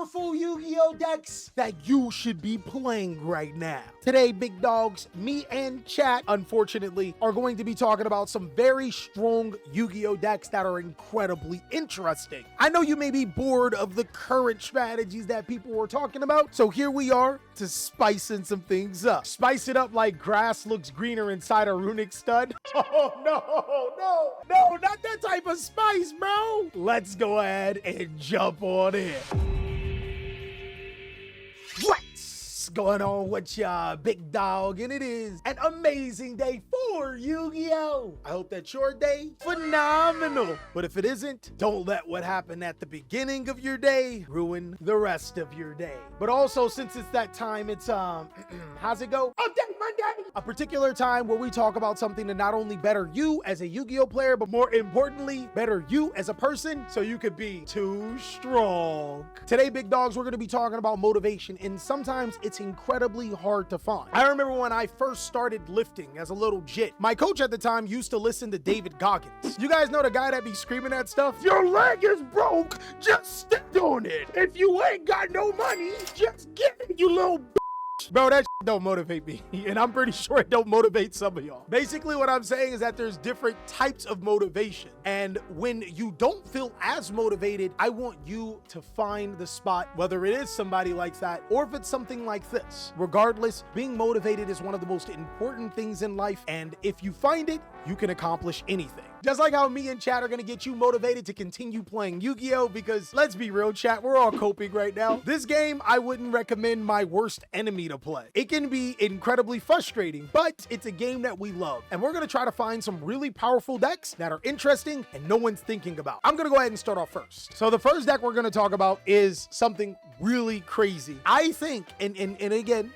powerful Yu-Gi-Oh decks that you should be playing right now. Today, big dogs, me and chat, unfortunately, are going to be talking about some very strong Yu-Gi-Oh decks that are incredibly interesting. I know you may be bored of the current strategies that people were talking about, so here we are to spicing some things up. Spice it up like grass looks greener inside a runic stud. Oh, no, not that type of spice, bro. Let's go ahead and jump on in. What's going on with ya, big dog? And it is an amazing day for Yu-Gi-Oh! I hope that your day phenomenal. But if it isn't, don't let what happened at the beginning of your day ruin the rest of your day. But also, since it's that time, it's how's it go? Update Monday! A particular time where we talk about something to not only better you as a Yu-Gi-Oh player, but more importantly, better you as a person so you could be too strong. Today, big dogs, we're going to be talking about motivation, and sometimes it's incredibly hard to find. I remember when I first started lifting as a little jit, my coach at the time used to listen to David Goggins. You guys know the guy that be screaming that stuff? Your leg is broke, just step on it. If you ain't got no money, just get it, you little Bro, that don't motivate me, and I'm pretty sure it don't motivate some of y'all. Basically, what I'm saying is that there's different types of motivation, and when you don't feel as motivated, I want you to find the spot, whether it is somebody like that, or if it's something like this. Regardless, being motivated is one of the most important things in life, and if you find it, you can accomplish anything. Just like how me and chat are gonna get you motivated to continue playing Yu-Gi-Oh! Because let's be real, chat, we're all coping right now. This game, I wouldn't recommend my worst enemy to play. It can be incredibly frustrating, but it's a game that we love. And we're gonna try to find some really powerful decks that are interesting and no one's thinking about. I'm gonna go ahead and start off first. So the first deck we're gonna talk about is something really crazy. I think, and again,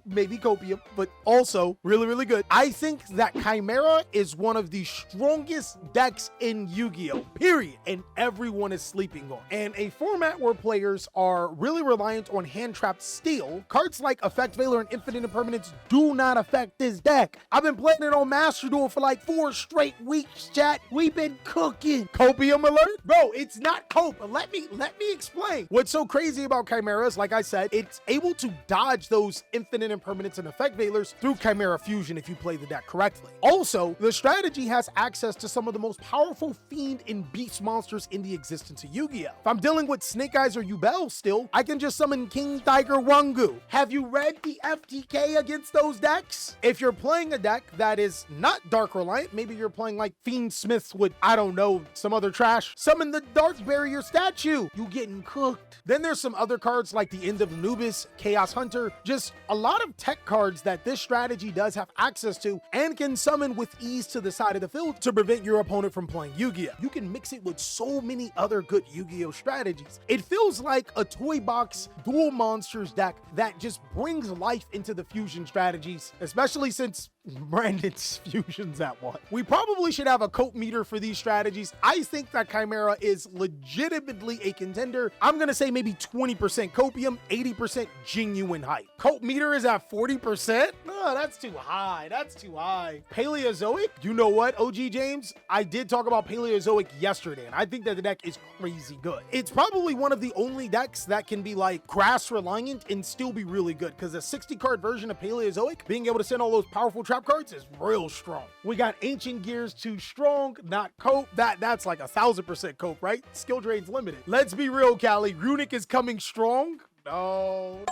maybe copium, but also really good. I think that Chimera is one of the strongest decks in Yu-Gi-Oh! Period. And everyone is sleeping on. And a format where players are really reliant on hand-trapped steel, cards like Effect Veiler and Infinite Impermanence do not affect this deck. I've been playing it on Master Duel for like 4 straight weeks, chat. We've been cooking. Copium alert? Bro, it's not cope. Let me explain. What's so crazy about Chimera is, like I said, it's able to dodge those Infinite Impermanence and Effect Veilers through Chimera Fusion if you play the deck correctly. Also, the strategy has access to some of the most powerful fiend and beast monsters in the existence of Yu-Gi-Oh! If I'm dealing with Snake Eyes or Yubel still, I can just summon King Tiger Wangu. Have you read the FTK against those decks? If you're playing a deck that is not Dark Reliant, maybe you're playing like fiendsmith with, I don't know, some other trash, summon the Dark Barrier statue. You getting cooked. Then there's some other cards like the End of Anubis, Chaos Hunter, just a lot of tech cards that this strategy does have access to and can summon with ease to the side of the field to prevent your opponent from playing Yu-Gi-Oh! You can mix it with so many other good Yu-Gi-Oh! Strategies. It feels like a toy box dual monsters deck that just brings life into the fusion strategies, especially since Brandon's fusions at one. We probably should have a cope meter for these strategies. I think that Chimera is legitimately a contender. I'm gonna say maybe 20% copium, 80% genuine hype. Cope meter is at 40%? No, that's too high. That's too high. Paleozoic? You know what, OG James? I did talk about Paleozoic yesterday, and I think that the deck is crazy good. It's probably one of the only decks that can be like grass reliant and still be really good, because a 60 card version of Paleozoic, being able to send all those powerful trap cards is real strong. We got Ancient Gears too strong, not cope. That's like 1000% cope, right? Skill drain's limited. Let's be real, Cali. Runic is coming strong. No.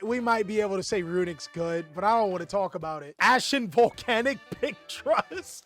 We might be able to say Runic's good, but I don't want to talk about it. Ashen Volcanic, big trust.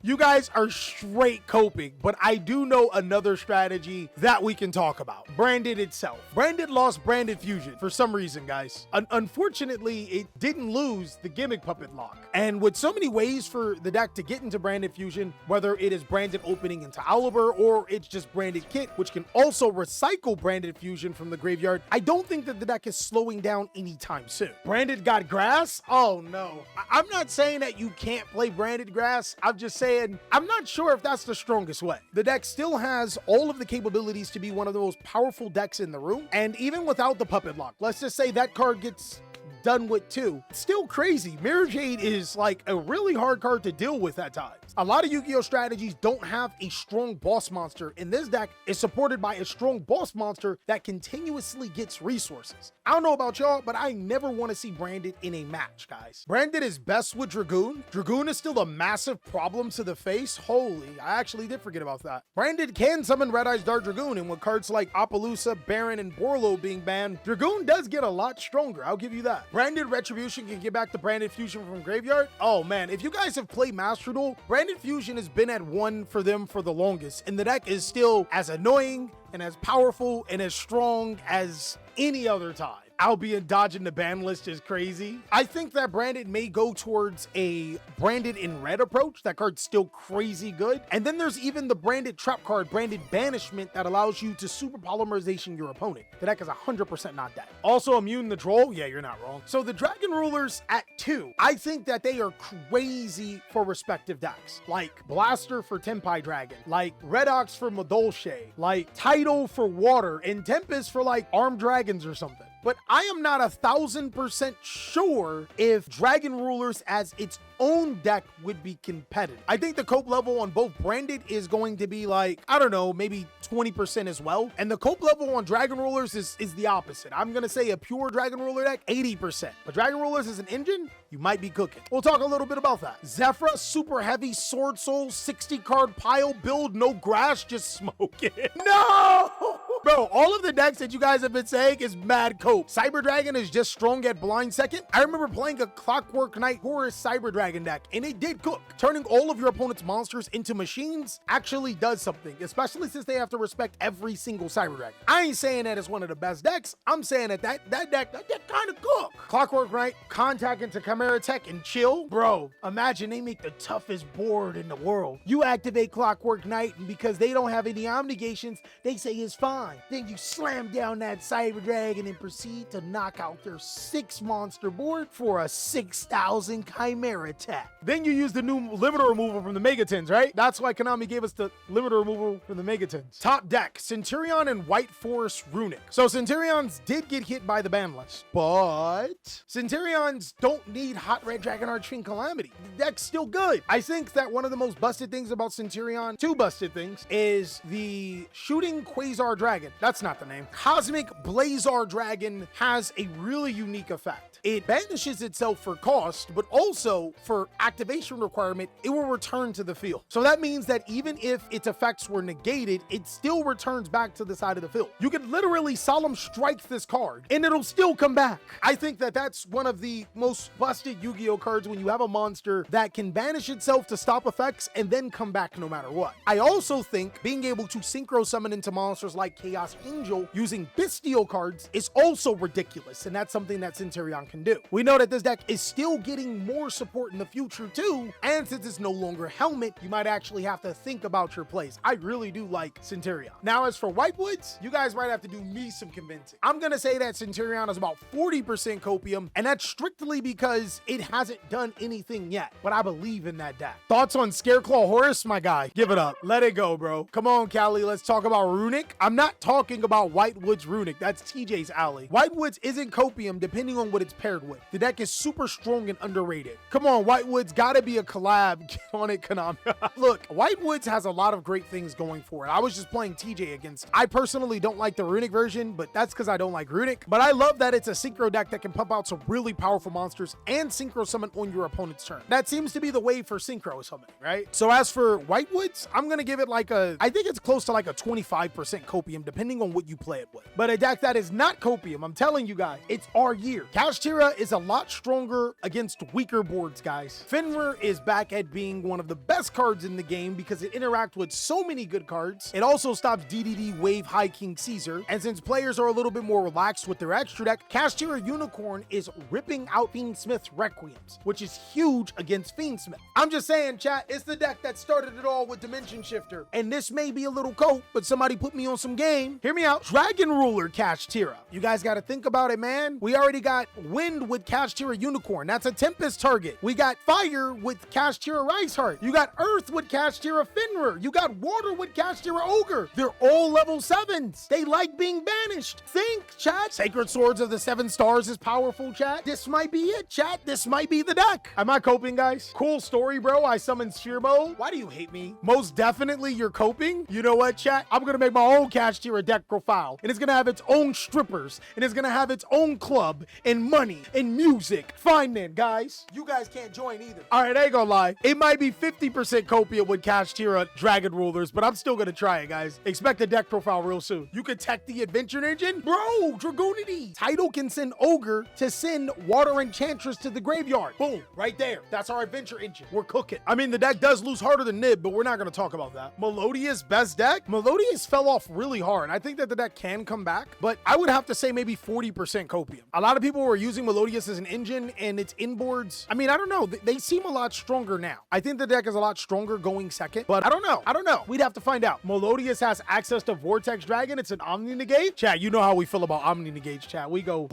You guys are straight coping, but I do know another strategy that we can talk about. Branded itself. Branded lost Branded Fusion for some reason, guys. Unfortunately, it didn't lose the Gimmick Puppet lock. And with so many ways for the deck to get into Branded Fusion, whether it is Branded opening into Oliver or it's just Branded Kit, which can also recycle Branded Fusion from the graveyard, I don't think that the deck is slowing down anytime soon. Branded got grass? Oh no. I'm not saying that you can't play Branded grass. I'm just saying I'm not sure if that's the strongest way. The deck still has all of the capabilities to be one of the most powerful decks in the room, and even without the puppet lock, let's just say that card gets done with too. It's still crazy. Mirror Jade is like a really hard card to deal with at times. A lot of Yu-Gi-Oh strategies don't have a strong boss monster, and this deck is supported by a strong boss monster that continuously gets resources. I don't know about y'all, but I never want to see Branded in a match, guys. Branded is best with Dragoon. Dragoon is still a massive problem to the face. Holy, I actually did forget about that. Branded can summon Red Eyes Dark Dragoon, and with cards like Appaloosa, Baron, and Borlo being banned, Dragoon does get a lot stronger, I'll give you that. Branded Retribution can get back the Branded Fusion from Graveyard. Oh man, if you guys have played Master Duel, Branded Fusion has been at 1 for them for the longest, and the deck is still as annoying and as powerful and as strong as any other time. Albeit dodging the ban list is crazy. I think that Branded may go towards a Branded in red approach. That card's still crazy good. And then there's even the Branded trap card, Branded Banishment, that allows you to super polymerization your opponent. The deck is 100% not dead. Also immune the troll. Yeah, you're not wrong. So the Dragon Rulers at 2, I think that they are crazy for respective decks. Like Blaster for Tenpai Dragon, like Red Ox for Madolche, like Tidal for Water, and Tempest for like Armed Dragons or something. But I am not 1000% sure if Dragon Rulers as its own deck would be competitive. I think the cope level on both Branded is going to be like, I don't know, maybe 20% as well. And the cope level on Dragon Rulers is the opposite. I'm going to say a pure Dragon Ruler deck, 80%. But Dragon Rulers as an engine, you might be cooking. We'll talk a little bit about that. Zephyra, super heavy Sword Soul, 60 card pile build, no grass, just smoke it. No! Bro, all of the decks that you guys have been saying is mad cope. Cyber Dragon is just strong at blind second. I remember playing a Clockwork Knight Horus Cyber Dragon deck, and it did cook. Turning all of your opponent's monsters into machines actually does something, especially since they have to respect every single Cyber Dragon. I ain't saying that it's one of the best decks. I'm saying that that deck kind of cook. Clockwork Knight, contact into Chimera Tech and chill. Bro, imagine they make the toughest board in the world. You activate Clockwork Knight, and because they don't have any obligations, they say it's fine. Then you slam down that Cyber Dragon and proceed to knock out their 6 monster board for a 6,000 Chimera Tech. Then you use the new limiter removal from the Megatons, right? That's why Konami gave us the limiter removal from the Megatons. Top deck, Centurion and White Forest Runic. So Centurions did get hit by the ban list, but Centurions don't need Hot Red Dragon Archfiend Calamity. The deck's still good. I think that one of the most busted things about Centurion, 2 busted things, is the Shooting Quasar Dragon. That's not the name. Cosmic Blazar Dragon has a really unique effect. It banishes itself for cost, but also for activation requirement, it will return to the field. So that means that even if its effects were negated, it still returns back to the side of the field. You could literally Solemn Strike this card and it'll still come back. I think that that's one of the most busted Yu-Gi-Oh cards when you have a monster that can banish itself to stop effects and then come back no matter what. I also think being able to synchro summon into monsters like Chaos Angel using Bestial cards is also ridiculous, and that's something that Centurion can do. We know that this deck is still getting more support in the future too, and since it's no longer Helmet, you might actually have to think about your plays. I really do like Centurion. Now, as for Whitewoods, you guys might have to do me some convincing. I'm gonna say that Centurion is about 40% copium, and that's strictly because it hasn't done anything yet, but I believe in that deck. Thoughts on Scareclaw Horus, my guy? Give it up. Let it go, bro. Come on, Callie, let's talk about Runic. I'm not talking about Whitewoods Runic. That's TJ's alley. Whitewoods isn't copium depending on what it's paired with. The deck is super strong and underrated. Come on, Whitewoods gotta be a collab. Get on it, Konami. Look, Whitewoods has a lot of great things going for it. I was just playing TJ against it. I personally don't like the Runic version, but that's because I don't like Runic. But I love that it's a synchro deck that can pump out some really powerful monsters and synchro summon on your opponent's turn. That seems to be the way for synchro summoning, right? So as for Whitewoods, I'm gonna give it like I think it's close to like a 25% copium depending on what you play it with. But a deck that is not copium, I'm telling you guys, it's our year. Kashtira is a lot stronger against weaker boards, guys. Fenrir is back at being one of the best cards in the game because it interacts with so many good cards. It also stops DDD Wave High King Caesar, and since players are a little bit more relaxed with their extra deck, Kashtira Unicorn is ripping out Fiendsmith Requiems, which is huge against Fiendsmith. I'm just saying, chat, it's the deck that started it all with Dimension Shifter, and this may be a little cope, but somebody put me on some game. game. Hear me out. Dragon Ruler Kashtira. You guys got to think about it, man. We already got Wind with Kashtira Unicorn. That's a Tempest target. We got Fire with Kashtira Riceheart. You got Earth with Kashtira Finra. You got Water with Kashtira Ogre. They're all level 7s. They like being banished. Think, chat. Sacred Swords of the 7 Stars is powerful, chat. This might be it, chat. This might be the deck. Am I coping, guys? Cool story, bro. I summoned Shirbo. Why do you hate me? Most definitely you're coping. You know what, chat? I'm gonna make my own Kashtira deck profile, and it's gonna have its own strippers, and it's gonna have its own club, and money, and music. Fine then, guys. You guys can't join either. All right, I ain't gonna lie. It might be 50% copia with Kashtira Dragon Rulers, but I'm still gonna try it, guys. Expect a deck profile real soon. You could tech the Adventure Engine? Bro, Dragoonity. Tidal can send Ogre to send Water Enchantress to the graveyard. Boom, right there. That's our Adventure Engine. We're cooking. I mean, the deck does lose harder than Nib, but we're not gonna talk about that. Melodious, best deck? Melodious fell off really hard. I think that the deck can come back, but I would have to say maybe 40% copium. A lot of people were using Melodious as an engine and its inboards. I mean, I don't know. They seem a lot stronger now. I think the deck is a lot stronger going second, but I don't know. We'd have to find out. Melodious has access to Vortex Dragon. It's an Omni Negate. Chat, you know how we feel about Omni Negates, chat. We go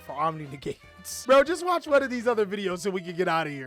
for Omni Negates. Bro, just watch one of these other videos so we can get out of here.